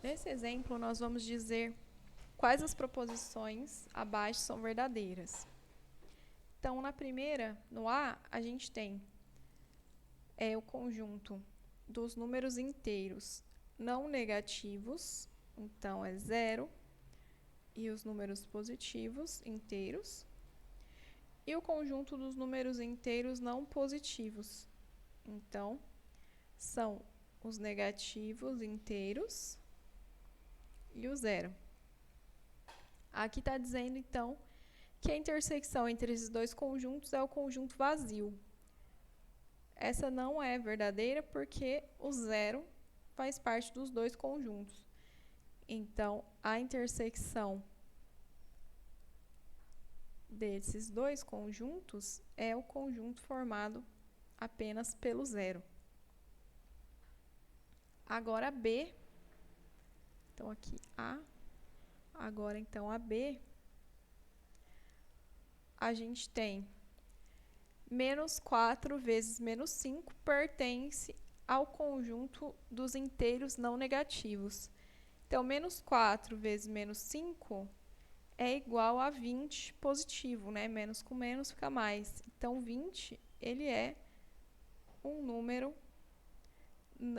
Nesse exemplo, nós vamos dizer quais as proposições abaixo são verdadeiras. Então, na primeira, no A, a gente tem o conjunto dos números inteiros não negativos, então é 0, e os números positivos inteiros, e o conjunto dos números inteiros não positivos. Então, são os negativos inteiros e o 0. Aqui está dizendo, então, que a intersecção entre esses dois conjuntos é o conjunto vazio. Essa não é verdadeira porque o 0 faz parte dos dois conjuntos. Então, a intersecção desses dois conjuntos é o conjunto formado apenas pelo 0. Agora, B. Então, aqui A. Agora, então, a B. A gente tem menos 4 vezes menos 5 pertence ao conjunto dos inteiros não negativos. Então, menos 4 vezes menos 5 é igual a 20 positivo, né? Menos com menos fica mais. Então, 20, ele é um número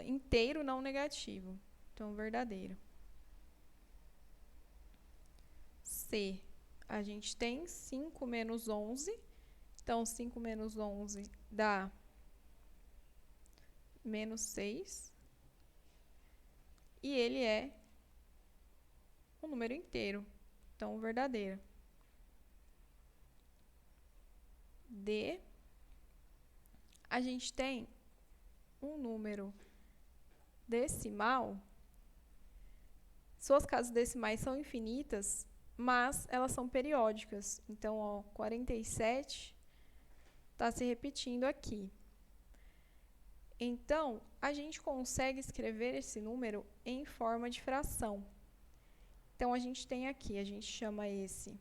inteiro não negativo. Então, verdadeiro. C. A gente tem 5 menos 11. Então, 5 menos 11 dá menos 6. E ele é um número inteiro. Então, verdadeiro. D. A gente tem um número decimal. Suas casas decimais são infinitas, mas elas são periódicas. Então, ó, 47 está se repetindo aqui. Então, a gente consegue escrever esse número em forma de fração. Então, a gente tem aqui, a gente chama esse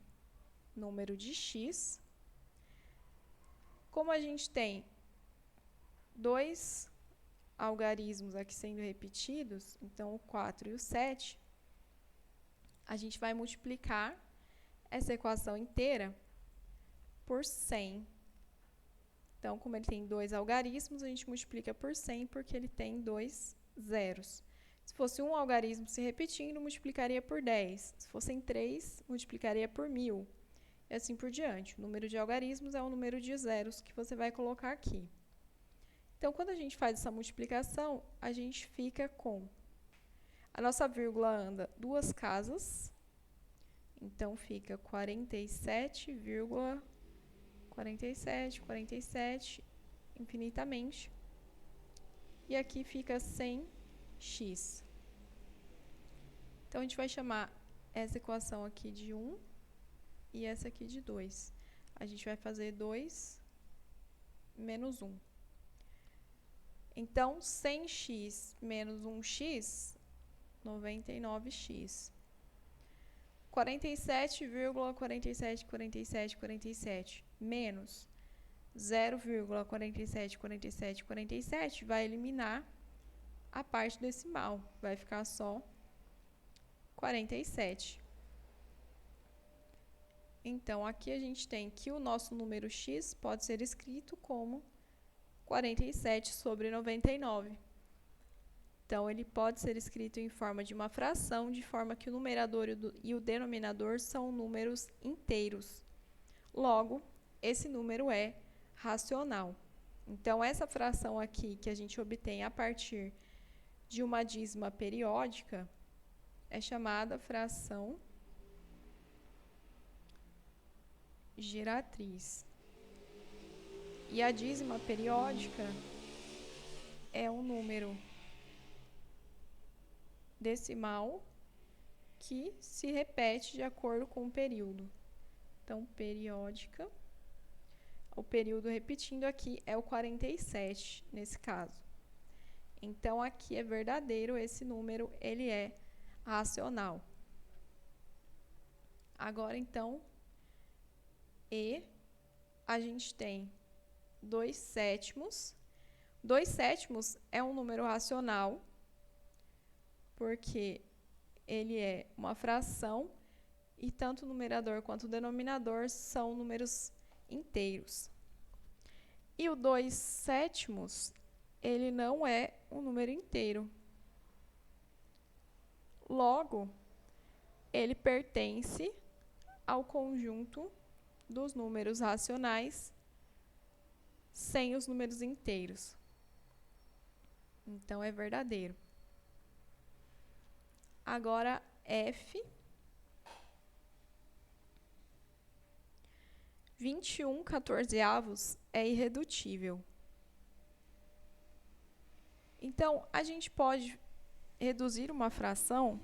número de x. Como a gente tem dois algarismos aqui sendo repetidos, então o 4 e o 7, a gente vai multiplicar essa equação inteira por 100. Então, como ele tem dois algarismos, a gente multiplica por 100 porque ele tem dois zeros. Se fosse um algarismo se repetindo, multiplicaria por 10. Se fossem 3, multiplicaria por 1000. E assim por diante. O número de algarismos é o número de zeros que você vai colocar aqui. Então, quando a gente faz essa multiplicação, a gente fica com... A nossa vírgula anda duas casas. Então, fica 47, infinitamente. E aqui fica 100x. Então, a gente vai chamar essa equação aqui de 1 e essa aqui de 2. A gente vai fazer 2 menos 1. Então, 100x menos 1x, 99x. 47,474747 menos 0,474747 vai eliminar a parte decimal. Vai ficar só 47. Então, aqui a gente tem que o nosso número x pode ser escrito como 47 sobre 99. Então, ele pode ser escrito em forma de uma fração, de forma que o numerador e o denominador são números inteiros. Logo, esse número é racional. Então, essa fração aqui que a gente obtém a partir de uma dízima periódica é chamada fração geratriz. E a dízima periódica é um número decimal que se repete de acordo com o período. Então, periódica, o período repetindo aqui é o 47, nesse caso. Então, aqui é verdadeiro, esse número, ele é racional. Agora, então, E, a gente tem 2/7. 2/7 é um número racional, porque ele é uma fração e tanto o numerador quanto o denominador são números inteiros. E o 2/7, ele não é um número inteiro. Logo, ele pertence ao conjunto dos números racionais sem os números inteiros. Então, é verdadeiro. Agora, F. 21/14 é irredutível. Então, a gente pode reduzir uma fração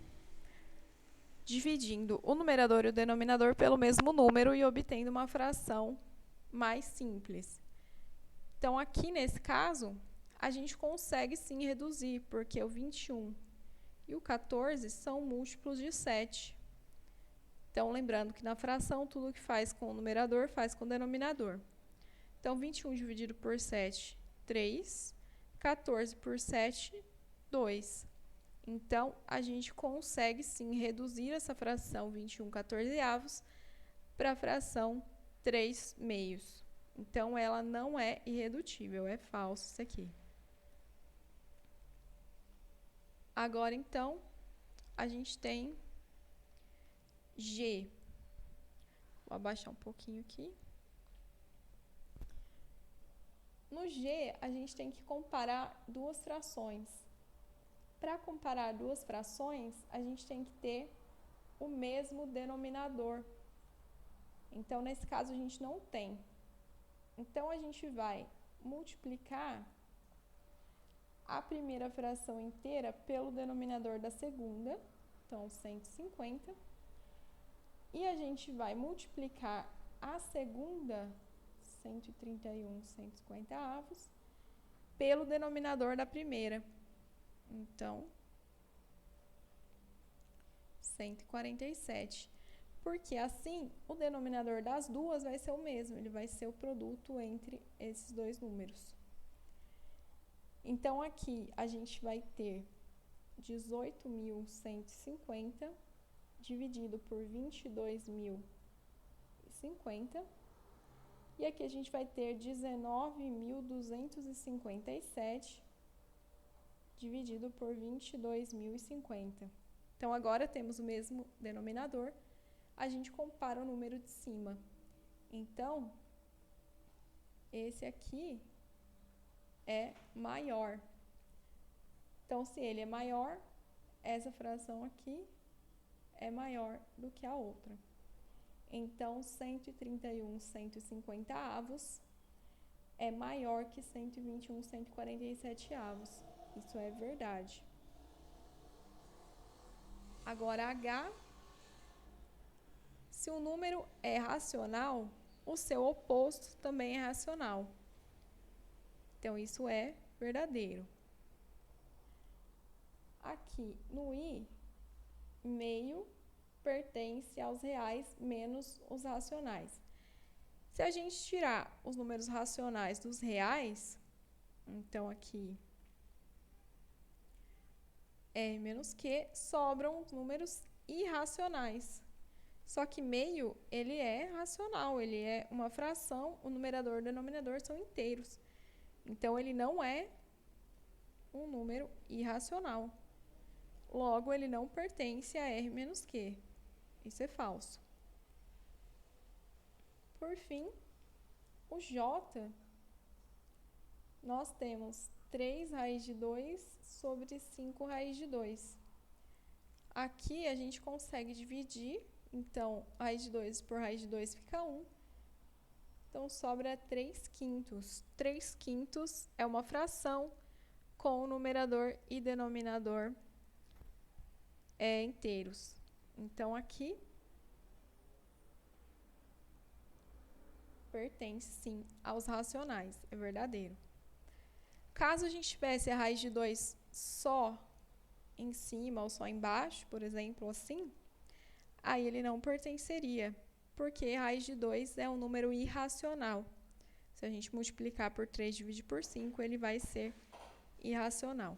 dividindo o numerador e o denominador pelo mesmo número e obtendo uma fração mais simples. Então, aqui nesse caso, a gente consegue sim reduzir, porque o 21 e o 14 são múltiplos de 7. Então, lembrando que na fração, tudo que faz com o numerador faz com o denominador. Então, 21 dividido por 7, 3. 14 por 7, 2. Então, a gente consegue sim reduzir essa fração 21/14 para a fração 3/2. Então, ela não é irredutível, é falso isso aqui. Agora, então, a gente tem G. Vou abaixar um pouquinho aqui. No G, a gente tem que comparar duas frações. Para comparar duas frações, a gente tem que ter o mesmo denominador. Então, nesse caso, a gente não tem. Então, a gente vai multiplicar a primeira fração inteira pelo denominador da segunda, então 150. E a gente vai multiplicar a segunda, 131/150, pelo denominador da primeira. Então, 147. Porque assim, o denominador das duas vai ser o mesmo, ele vai ser o produto entre esses dois números. Então, aqui a gente vai ter 18.150 dividido por 22.050. E aqui a gente vai ter 19.257 dividido por 22.050. Então, agora temos o mesmo denominador, a gente compara o número de cima. Então, esse aqui é maior. Então, se ele é maior, essa fração aqui é maior do que a outra. Então, 131/150 é maior que 121/147. Isso é verdade. Agora, H. Se o número é racional, o seu oposto também é racional. Então, isso é verdadeiro. Aqui, no I, meio pertence aos reais menos os racionais. Se a gente tirar os números racionais dos reais, então aqui R menos Q, sobram os números irracionais. Só que meio, ele é racional, ele é uma fração, o numerador e o denominador são inteiros. Então, ele não é um número irracional. Logo, ele não pertence a R menos Q. Isso é falso. Por fim, o J, nós temos 3 raiz de 2 sobre 5 raiz de 2. Aqui, a gente consegue dividir. Então, raiz de 2 por raiz de 2 fica 1. Então, sobra 3/5. 3/5 é uma fração com o numerador e denominador inteiros. Então, aqui pertence, sim, aos racionais. É verdadeiro. Caso a gente tivesse a raiz de 2 só em cima ou só embaixo, por exemplo, assim, aí ele não pertenceria, porque raiz de 2 é um número irracional. Se a gente multiplicar por 3 e dividir por 5, ele vai ser irracional.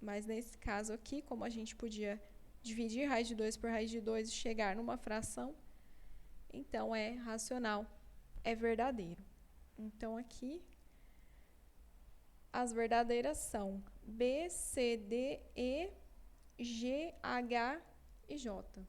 Mas nesse caso aqui, como a gente podia dividir raiz de 2 por raiz de 2 e chegar numa fração, então é racional, é verdadeiro. Então, aqui, as verdadeiras são B, C, D, E, G, H e J.